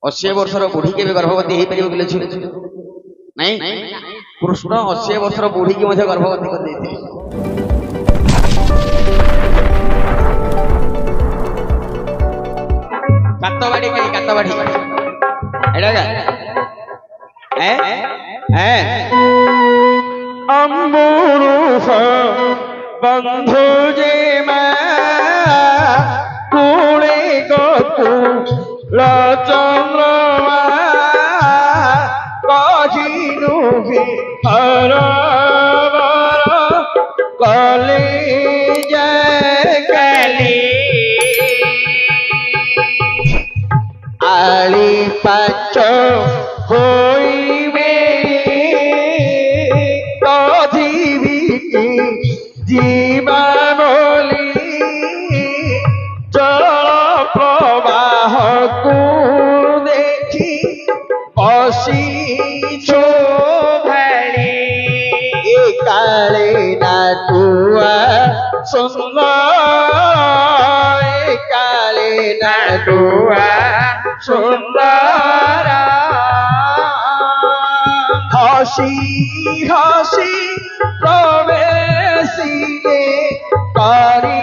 80 वर्षर बुढ़ी के गर्भवती हो पार बोले नहीं कृष्ण 80 वर्षर बुढ़ी की गर्भवती कर कातबाड़ी कहीं कातबाड़ी अम्बुरुष बंधु जे कुणे गकुल चंद्रमा कहिनु हर कले जय कली आली पाच होइबे कथिबी जीवा बोली जल प्रवाह को देखी बसीछो भाली काले नाटुआ सुंदर काले नाटुआ सुंदर हसी हसी प्रवेशिए करी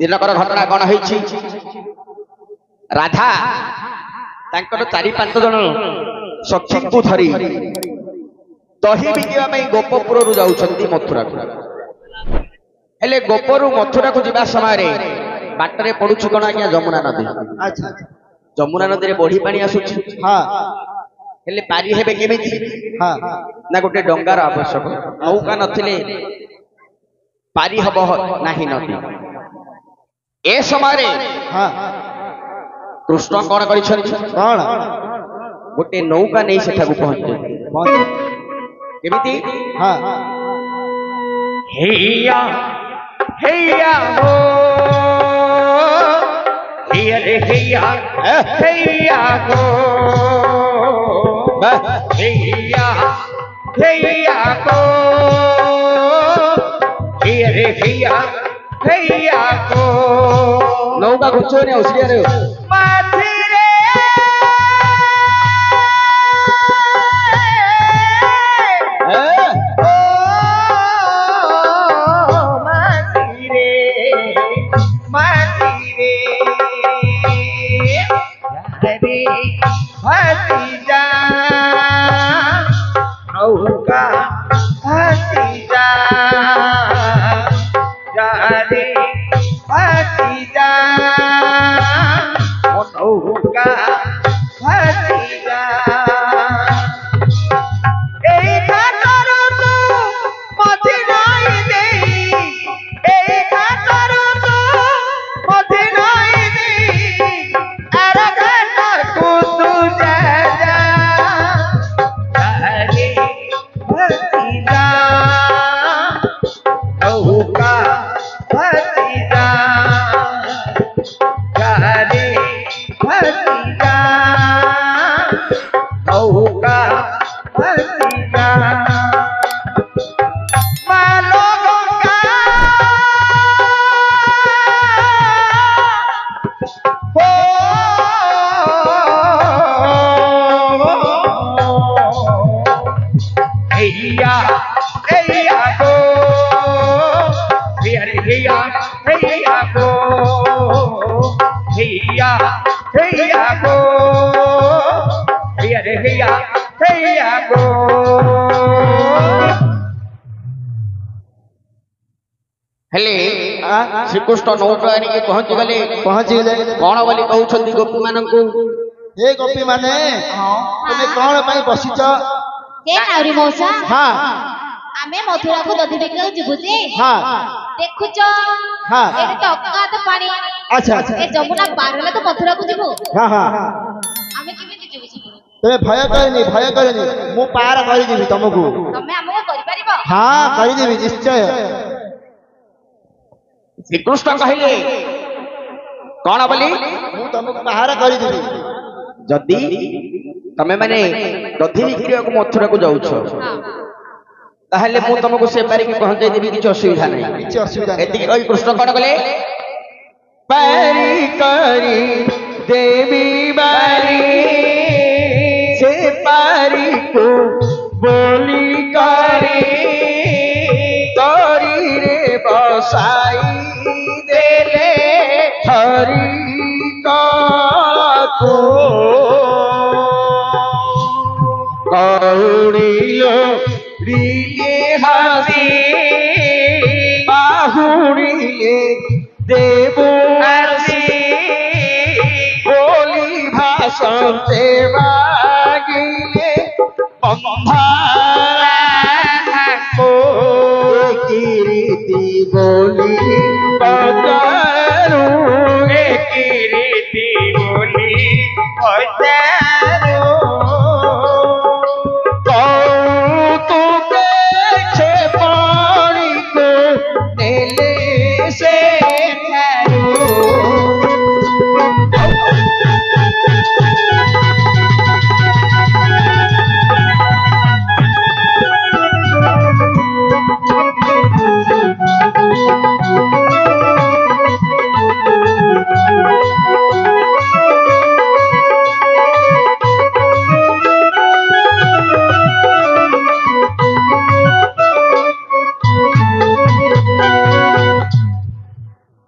दिनकर घटना कौन है राधा चारि पांच जन सखी को धरी दही बिकवा गोपपुर जाऊँगी मथुरा को हेले गोपरु मथुरा को जीवा समय बाटरे पड़ुछ कौन आज्ञा जमुना नदी जमुना नदी में बढ़ी पानी आसुची हेले पारी हेबे केमिति ना गोटे डंगार आवश्यक नौका नथिले पारी हब नाही नदी ए समय कृष्ण कौन कर गोटे नौका नहीं सेठा पहुंचे केमिति हैया हैया हो हैया रे हैया हैया हो हैया हैया हो हैया रे हैया हैया को नौका घुचो ने उसलिए रे माथी रे ओ माथी रे रे हसी जा नौका हसी जा रे हसी जा नौका हसी जा श्रीकृष्ण नौका पहुंची गले कौन बोली कहते गोपी मान हे गोपी माने तुम कौन बसीच हाँ आमे मथुरा को दधी बिका जीवु जे हां देखुच हां एते तो अकात पानी अच्छा अच्छा ए जमुना पार ले तो मथुरा को जीवु हां हां आमे केमिति जीवु तमे भय करनी मु पार करि देबी तुमको तमे हमको करि परिबो हां करि देबी निश्चय श्री कृष्ण कहले कौन बोली मु तुमको पार करि देबी जदि तमे माने दधी बिक्रिया को मथुरा को जाउछ हां ताहले मु तुमको से पारी के पहुंचाई देबी किछ असुविधा नहीं किछ असुविधा एति कहि कृष्ण कौन कहले पारी करी देवी बारी से पारी को बोली करी तोरी रे बसाई देले हरि को कौड़ियो रिले हसी बाहुड़िले देवो हसी बोली भाषण से मागिले बंधारा को कीर्ति बोली बजारू कीर्ति बोली बजारू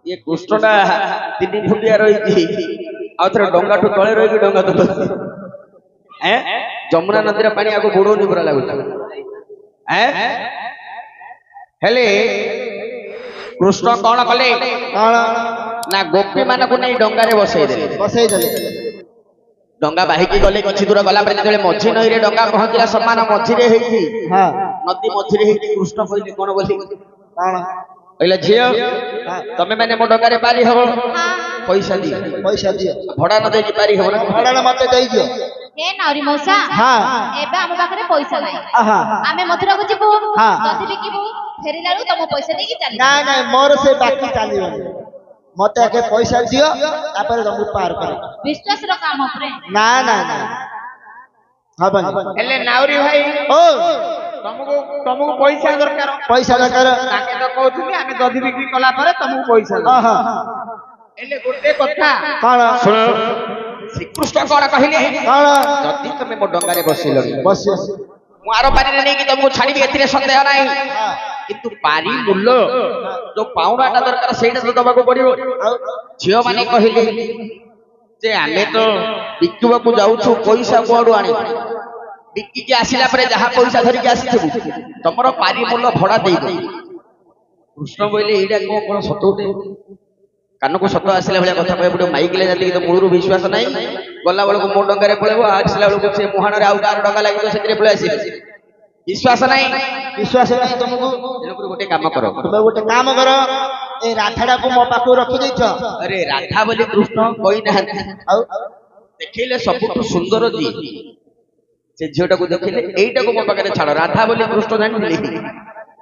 ये कृष्णटा 3 फुटिया रही आउथरे डंगा ठु तळे रही डंगा तो हैं जमुना नदी रे पानी आगो बुडोनी पुरा लागु हैं हेले कृष्ण कोन कले कौन ना गोपी मान को नहीं डंगा रे बसई दे डंगा बाहिकी गले किछि दूर गला पर जेले मझी नई रे डंगा पहुंचला समान मझी रे हेती हां नदी मझी रे हेती कृष्ण कहले कोन बोली कौन कहले झियो तमे माने मो डंगा रे पारी हो पैसा दियो भड़ा न दे पारी हो ना भड़ा मते दई दियो हे नाउरी मौसा हां एबे हम पाखरे पैसा नाही हां आमे मथुरा को जीवु हां दधी बिकिबु फेरिला रो तम पैसा देकी चली ना ना मोर से बाकी चालियो मते के पैसा दियो तापर तुम पार कर विश्वास रो काम उपरे ना ना ना हबन हेले नाउरी भाई ओ तुमको पैसा दरकार ताके तो कहथुली आमे दधी बिक्री कला परे तुमको पैसा हां हेले गोटे कथा कौन सुन श्री कृष्ण कोन कहिले कौन जति तमे मो डंगा रे बसिलो बस मु आरो पारी रे नै कि तुमको छाड़ी एतिरे संदेह नाही किंतु पारी मूल्य जो पाउडाटा दरकार सेटा तो दबाको पड़ियो झियो माने कहिले जे आमे तो बिक्कुवा को जाउछु पैसा कोडू आनी बिक्की के आसिला परे जहा पैसा धरि के आसिथबु तमरो पारी मूल्य भड़ा देई दे कृष्ण बोले एडा कोन सत उठे कान को सत आसिला भले कथा कहबो माइक ले जाती तो मूलरू विश्वास नाही गला बेल को मो डंगा रे पळेबो आसिला बेल को से मुहान रे आउ कार डंगा लागि तो सेतरे पळे आसी विश्वास नाही तुमको एनकुर गोटे काम करो तुम गोटे काम करो ए राधाडा को मो पाखो रखि दैछ अरे राधा बोली कृष्ण कोई ना देखिले सबुठु सुंदर जी से झियोटा को देखिले एईटा को मो पाखरे छाड़ राधा बोली कृष्ण जानिथिले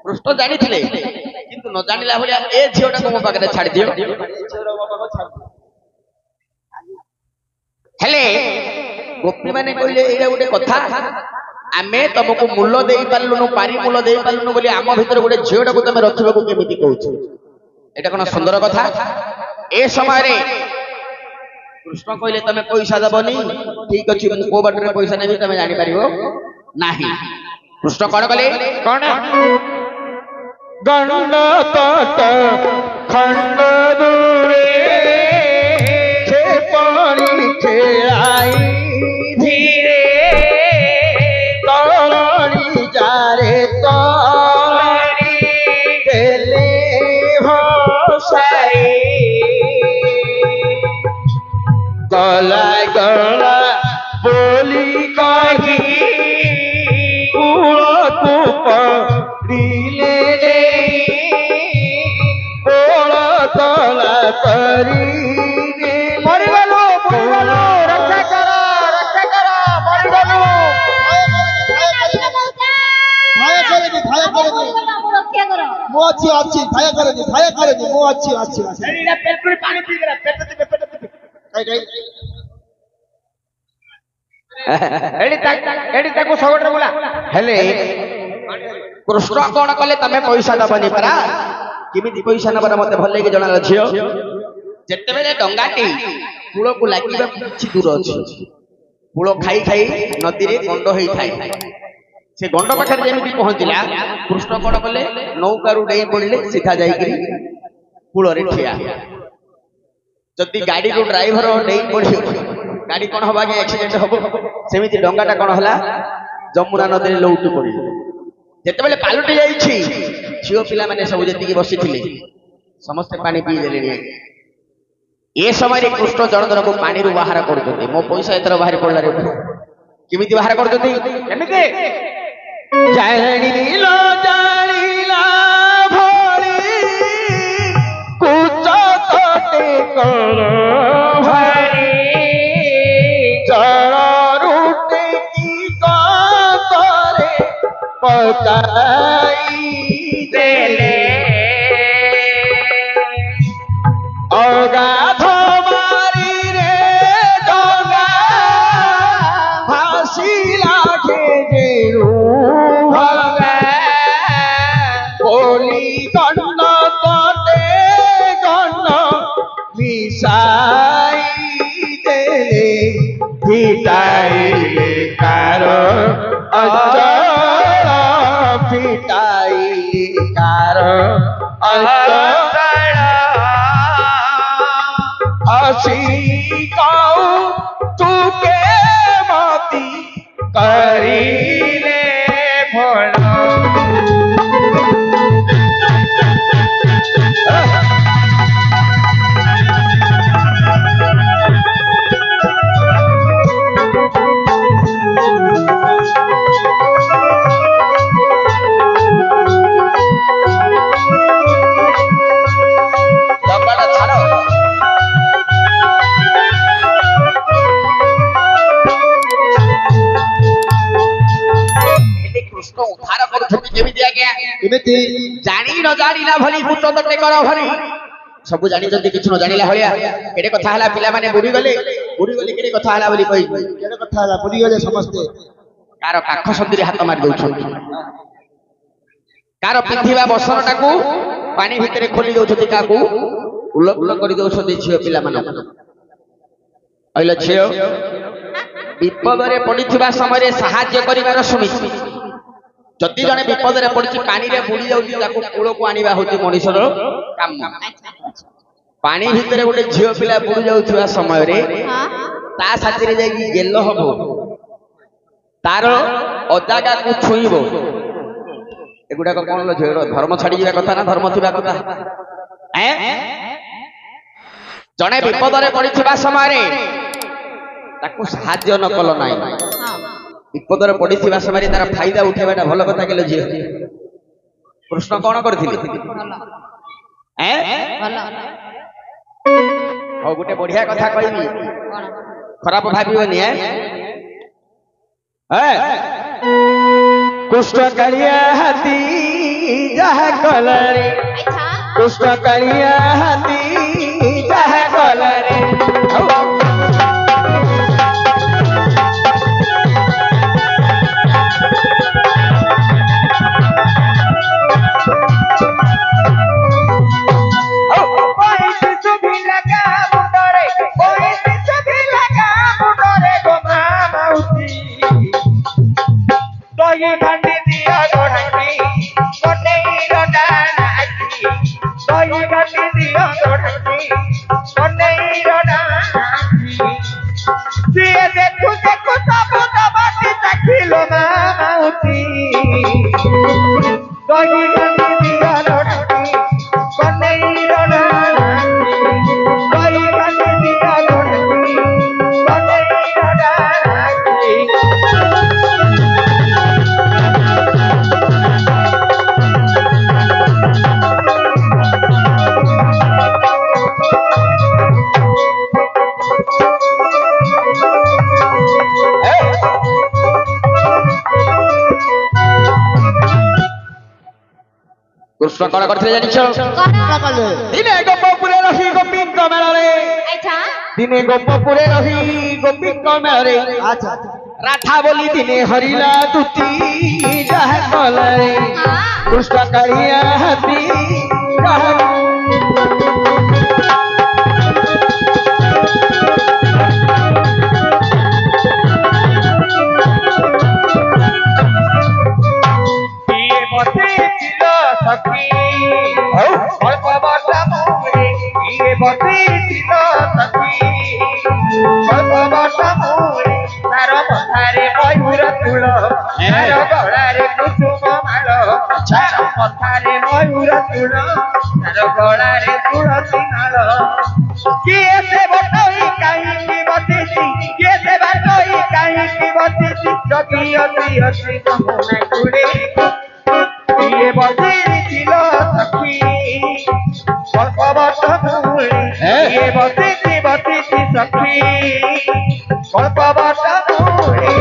कृष्ण जानिथिले किंतु न जानिला भलिया ए झियोटा को मो पाखरे छाड़ दियो हेले गोपी माने कहले एईटा गोटे कथा आमे तुमको मूल्य देई पारलुनु पारी मूल्य देई पारलुनु बोली आम भीतर गोटे झियोटा को तमे रखिबाको केमिति कहउछ एटा कोन सुंदर कथा ए समय रे कृष्ण कहले तमे पैसा दबनी ठीक अछि मु को बाटरे पैसा नेबी तमे जानि परिबो नाही कृष्ण कोन कहले कोन गंड तट खंड दूरे छे पानी छे आई धीरे तोरी जारे तोरी देले भसाई गला गला बोली कही ଦିଲେ କୋଳ ତଳା କରି ମରିଗଲୁ ରକ୍ଷା କର ମରିଗଲୁ। ଭୟ କରେନି ଭୟ କରେନି ଆମକୁ ରକ୍ଷା କର। ମୁଁ ଅଛି ଭୟ କରେନି ମୁଁ ଅଛି ଏଇଟା ପେଟରେ ପାଣି ପିଇଗଲା ପେଟ ଦିବେ ଏଠି ତାକୁ ଶଗଡ଼ରେ ବୁଲା ହେଲେ କୃଷ୍ଣ କଣ କଲେ ତମେ ପଇସା ଦବନି ପରା। କେମିତି ପଇସା ନବାର ମତେ ଭଲ ଲାଗି ଜଣାଲା ଝିଅ। ଯେତେବେଳେ ଡଙ୍ଗାଟି କୂଳକୁ ଲାଗିବାକୁ କିଛି ଦୂର ଅଛି, କୂଳ ଖାଇ ଖାଇ ନଦୀରେ ଗଣ୍ଡ ହେଇଥାଏ। ସେ ଗଣ୍ଡ ପାଖରେ ଯେମିତି ପହଞ୍ଚିଲା କୃଷ୍ଣ କଣ କଲେ ନୌକାରୁ ଡେଇଁ ପଡିଲେ ସିଧା ଯାଇକିରି କୂଳରେ ଠିଆ। ଯଦି ଗାଡିରୁ ଡ୍ରାଇଭର ଡେଇଁ ପଡିବ ଗାଡି କଣ ହବ ଆଜ୍ଞା ଆକ୍ସିଡେଣ୍ଟ ହବ। ସେମିତି ଡଙ୍ଗାଟା କଣ ହେଲା ଯମୁନା ନଦୀରେ ଲଉଟି ପଡିବ। ଯେତେବେଳେ ପାଲଟି ଯାଇଛି ଝିଅ ପିଲାମାନେ ସବୁ ଯେତିକି ବସିଥିଲେ ସମସ୍ତେ ପାଣି ପିଇ ଦେଲେଣି। ଏ ସମୟରେ କୃଷ୍ଣ ଜଣ ଜଣକୁ ପାଣିରୁ ବାହାର କରୁଛନ୍ତି। ମୋ ପଇସା ଏଥର ବାହାରି ପଡିଲାରେ କେମିତି ବାହାର କରୁଛନ୍ତି କେମିତି ଜାଣିଲା ଭଳି କୁଚ ତଟେ କର ଭାରି ଜଳରୁ ଟେକି କରେ ପକାଇ ଦେଲେ ଅଗାଧ ମାରିରେ ଡଙ୍ଗା ଭାସିଲା ଯେଣୁ ଭଙ୍ଗା ବୋଲି ଗଣ୍ଡ ତଟେ ଗଣ୍ଡ ମିଶାଇ ଦେଲେ ଫିଟାଇଲେ କାର ଅଚଳ ଫିଟାଇଲେ କାର ଅଚଳ असी काऊ तुके मती करीले भोला। ଉଦ୍ଧାର କରୁଛନ୍ତି କେମିତି ଆଜ୍ଞା ଏମିତି ଜାଣି ନ ଜାଣିଲା ଭଳି ଭୂତ ତଟେ କର ଭରି ସବୁ ଜାଣିଛନ୍ତି କିଛି ନ ଜାଣିଲା ଭଳିଆ କେଡେ କଥା ହେଲା। ପିଲାମାନେ ବୁଡିଗଲେ କେଡେ କଥା ହେଲା ବୋଲି କହିବି। କେଡେ କଥା ହେଲା ବୁଡିଗଲେ ସମସ୍ତେ। କାର କାଖ ସନ୍ଧିରେ ହାତ ମାରି ଦଉଛନ୍ତି, କାର ପିନ୍ଧିବା ବସନଟାକୁ ପାଣି ଭିତରେ ଖୋଲି ଦଉଛନ୍ତି, କାହାକୁ ଉଲ ଉଲ କରି ଦଉଛନ୍ତି ଝିଅ ପିଲାମାନଙ୍କୁ। କହିଲେ ଝିଅ ବିପଦରେ ପଡିଥିବା ସମୟରେ ସାହାଯ୍ୟ କରିବାର ଶୁଣିଛି। ଯଦି ଜଣେ ବିପଦରେ ପଡିଛି ପାଣିରେ ବୁଡି ଯାଉଛି ତାକୁ କୂଳକୁ ଆଣିବା ହଉଛି ମଣିଷର କାମ। ପାଣି ଭିତରେ ଗୋଟେ ଝିଅ ପିଲା ବୁଡି ଯାଉଥିବା ସମୟରେ ତା ସାଥିରେ ଯାଇକି ଗେଲ ହବ, ତାର ଅଜାଗାକୁ ଛୁଇଁବ, ଏଗୁଡାକ କଣ ଝିଅର ଧର୍ମ ଛାଡିଯିବା କଥା ନା ଧର୍ମ ଥିବା କଥା? ଜଣେ ବିପଦରେ ପଡିଥିବା ସମୟରେ ତାକୁ ସାହାଯ୍ୟ ନ କଲ ନାହିଁ, ବିପଦରେ ପଡିଥିବା ସମୟରେ ତାର ଫାଇଦା ଉଠେଇବାଟା ଭଲ କଥା କହିଲେ ଝିଅ। କୃଷ୍ଣ କଣ କରିଥିଲେ? ହଉ ଗୋଟେ ବଢିଆ କଥା କହିବି, ଖରାପ ଭାବିବନି। କୃଷ୍ଣ କାଳିଆ ହାତୀ ଯାହା କଲାରେ, କୃଷ୍ଣ କାଳିଆ ହାତୀ ଯାହା କଲାରେ କୃଷ୍ଣ କଣ କରିଥିଲେ ଜାଣିଛ? କଣ କଲେ? ଦିନେ ଗୋପପୁରେ ରହି ଗୋପୀଙ୍କ ମେଳରେ ଆଚ୍ଛା ଦିନେ ଗୋପପୁରେ ରହି ଗୋପୀଙ୍କ ମେଳରେ ଆଚ୍ଛା ରାଧା ବୋଲି ଦିନେ ହରିଲା ତୁତି ଯାହା କଲାରେ ହଁ କୃଷ୍ଣ କାଳିଆ ହାତୀ ଯାହା କିଏ ବସିছিল ସଖୀ ଅଳ୍ପ ବର୍ଷ ମୁହଁରେ କିଏ ବସିছিল ସଖୀ ଅଳ୍ପ ବର୍ଷ ମୁହଁରେ ତାର ମଥାରେ ମୟୂର ତୁଳ ତାର ଗଳାରେ କୁସୁମ ମାଳ ତାର ମଥାରେ ମୟୂର ତୁଳ ତାର ଗଳାରେ ତୁଳସୀ ମାଳ କିଏ ସେ ବଟଇ କାହିଁକି ବସିଛି କିଏ ସେ ବାଟଇ କାହିଁକି ବସିଛି ଯଦି ଅଛି ଅଛି ଯମୁନା କୂଳେ କିଏ ବସିছিল ସଖୀ ଅଳ୍ପ ବର୍ଷ ମୂଳେ କିଏ ବସିଛି ସଖୀ ଅଳ୍ପ ବର୍ଷ ମୂଳେ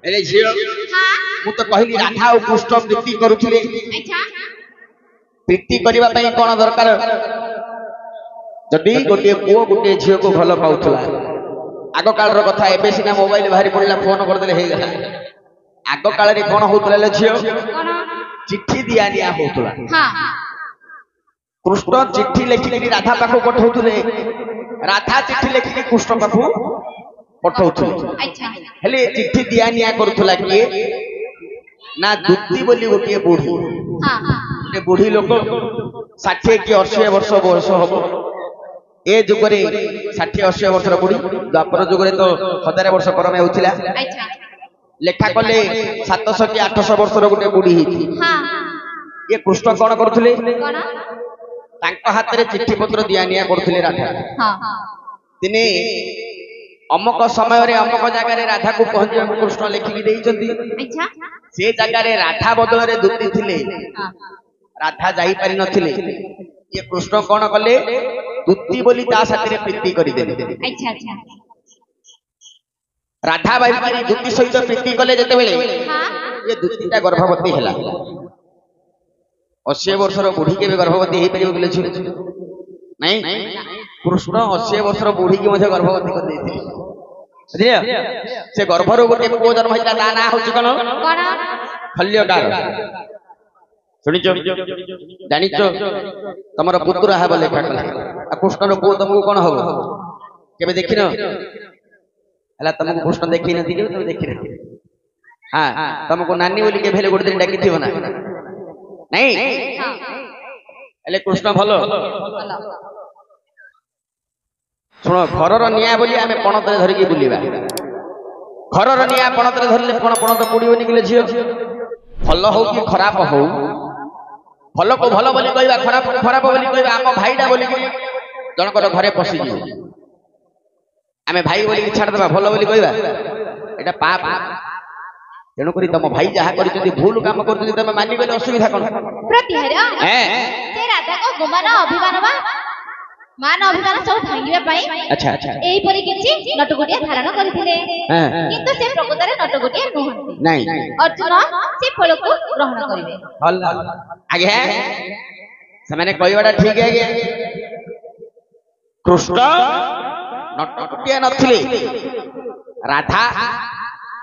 ଏରେ ଝିଅ ହଁ ମୁଁ ତ କହିଲି ରାଧା ଆଉ କୃଷ୍ଣ ପ୍ରୀତି କରୁଥିଲେ ଆଚ୍ଛା ପ୍ରୀତି କରିବା ପାଇଁ କଣ ଦରକାର? ଯଦି ଗୋଟିଏ ପୁଅ ଗୋଟିଏ ଝିଅକୁ ଭଲ ପାଉଥିଲା ଆଗ କାଳର କଥା ଏବେ ସିନା ମୋବାଇଲ ବାହାରି ପଡିଲା ଫୋନ କରିଦେଲେ ହେଇଗଲା ଆଗ କାଳରେ କଣ ହଉଥିଲା ଲେ ଝିଅ କଣ ଚିଠି ଦିଆ ନିଆ ହଉଥିଲା ହଁ କୃଷ୍ଣ ଚିଠି ଲେଖିକି ରାଧା ପାଖକୁ ପଠାଉଥିଲେ ରାଧା ଚିଠି ଲେଖିକି କୃଷ୍ଣ ପାଖକୁ ପଠାଉଥିଲେ ଆଚ୍ଛା ହେଲେ ଚିଠି ଦିଆ ନିଆ କରୁଥିଲା କିଏ ନା ଦୁତି ବୋଲି ଗୋଟିଏ ବୁଢୀ ହଁ ଗୋଟେ ବୁଢୀ ଲୋକ 60 କି 80 ବର୍ଷ ବୟସ ହବ ଏ ଯୁଗରେ 60-80 ବର୍ଷର ବୁଢୀ ଦ୍ୱାପର ଯୁଗରେ ତ 1000 ବର୍ଷ କରମେ ହେଉଥିଲା ଆଚ୍ଛା ଲେଖା କଲେ 700 କି 800 ବର୍ଷର ଗୋଟେ ବୁଢୀ ହେଇଛି ହଁ ଏ କୃଷ୍ଣ କଣ କରୁଥିଲେ କଣ ତାଙ୍କ ହାତରେ ଚିଠି ପତ୍ର ଦିଆ ନିଆ କରୁଥିଲେ ରାଧା ହଁ ଦିନେ ଅମକ ସମୟରେ ଅମକ ଜାଗାରେ ରାଧାକୁ ପହଞ୍ଚିବାକୁ କୃଷ୍ଣ ଲେଖିକି ଦେଇଛନ୍ତି ଆଚ୍ଛା ସେ ଜାଗାରେ ରାଧା ବଦଳରେ ଦୁତି ଥିଲେ ହଁ ରାଧା ଯାଇପାରି ନଥିଲେ ଇଏ କୃଷ୍ଣ କଣ କଲେ ଦୁତି ବୋଲି ତା ସାଥିରେ ପ୍ରୀତି କରିଦେଲେ ଆଚ୍ଛା ଆଚ୍ଛା ରାଧା ଭାଇ ଦୁତି ସହିତ ପ୍ରୀତି କଲେ ଯେତେବେଳେ ହଁ ଏ ଦୁତିଟା ଗର୍ଭବତୀ ହେଲା 80 ବର୍ଷର ବୁଢୀ କେବେ ଗର୍ଭବତୀ ହେଇପାରିବ ବୋଲି ଝିଅ ନାଇଁ କୃଷ୍ଣ 80 ବର୍ଷର ବୁଢୀକି ମଧ୍ୟ ଗର୍ଭବତୀ କରିଦେଇଥିଲେ ବୁଝିଲ ସେ ଗର୍ଭରୁ ଗୋଟେ ପୁଅ ଜନ୍ମ ହେଇଥିଲା ତା ନାଁ ହଉଛି କଣ କଣ ଖଲ୍ୟକାର ଶୁଣିଛ ଜାଣିଛ ତମର ପୁତ୍ର ହେବ ଲେଖା କଲା ଆଉ କୃଷ୍ଣର ପୁଅ ତମକୁ କଣ ହବ କେବେ ଦେଖିନ ହେଲା ତମକୁ କୃଷ୍ଣ ଦେଖେଇ ନଥିଲି ତମେ ଦେଖିନ ହଁ ତମକୁ ନାନୀ ବୋଲି କେବେ ହେଲେ ଗୋଟେ ଦିନ ଡାକିଥିବ ନା ନାଇଁ ହେଲେ କୃଷ୍ଣ ଭଲ ଶୁଣ ଘରର ନିଆଁ ବୋଲି ଆମେ ପଣତରେ ଧରିକି ବୁଲିବା ଘରର ନିଆଁ ପଣତରେ ଧରିଲେ କଣ ପଣତ ପୋଡିବନି କିଲେ ଝିଅ ଭଲ ହଉ କି ଖରାପ ହଉ ଭଲକୁ ଭଲ ବୋଲି କହିବା ଖରାପ ଖରାପ ବୋଲି କହିବା ଆମ ଭାଇଟା ବୋଲିକି ଜଣଙ୍କର ଘରେ ପଶିଯିବ ଆମେ ଭାଇ ବୋଲିକି ଛାଡ଼ିଦେବା ଭଲ ବୋଲି କହିବା ଏଇଟା ପାପ ତେଣୁକରି ତମ ଭାଇ ଯାହା କରିଛନ୍ତି ଭୁଲ କାମ କରୁଛନ୍ତି ତମେ ମାନିଗଲେ ଅସୁବିଧା କଣ ପ୍ରତିହାର ସେ ରାଧାଙ୍କ ଗୁମାନ ଅଭିମାନ ବା ମାନ ଅଭିମାନ ସବୁ ଭାଙ୍ଗିବା ପାଇଁ ଆଚ୍ଛା ଆଚ୍ଛା ଏହିପରି କିଛି ନଟଗୁଟିଆ ଧାରଣ କରିଥିଲେ କିନ୍ତୁ ସେ ପ୍ରକୃତରେ ନଟଗୁଟିଆ ନୁହନ୍ତି ନାଇଁ ଅର୍ଜୁନ ସେ ଫଳକୁ ଗ୍ରହଣ କରିବେ ଭଲ ଆଜ୍ଞା ସେମାନେ କହିବାଟା ଠିକ ଆଜ୍ଞା କୃଷ୍ଣ ନଟଗୁଟିଆ ନଥିଲେ ରାଧା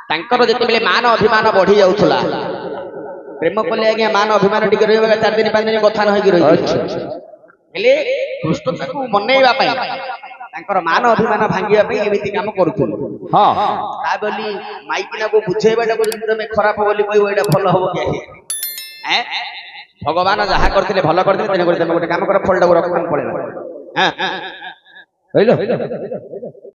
ତାଙ୍କର ଯେତେବେଳେ ମାନ ଅଭିମାନ ବଢି ଯାଉଥିଲା ପ୍ରେମ କଲେ ଆଜ୍ଞା ମାନ ଅଭିମାନ ଟିକେ ରହିବ 4 ଦିନ 5 ଦିନ କଥା ନ ହେଇକି ରହିଛି ହେଲେ କୃଷ୍ଣ ତାକୁ ମନେଇବା ପାଇଁ ତାଙ୍କର ମାନ ଅଭିମାନ ଭାଙ୍ଗିବା ପାଇଁ ଏମିତି କାମ କରୁଥିଲେ ହଁ ତା ବୋଲି ମାଇକିନାକୁ ବୁଝେଇବାଟାକୁ ଯଦି ତମେ ଖରାପ ବୋଲି କହିବ ଏଇଟା ଭଲ ହବ କି ଭଗବାନ ଯାହା କରିଥିଲେ ଭଲ କରିଥିଲେ ତେଣୁକରି ତମେ ଗୋଟେ କାମ କର ଫଳଟାକୁ ରଖିବାକୁ ପଳେଇଲା ହଁ କହିଲ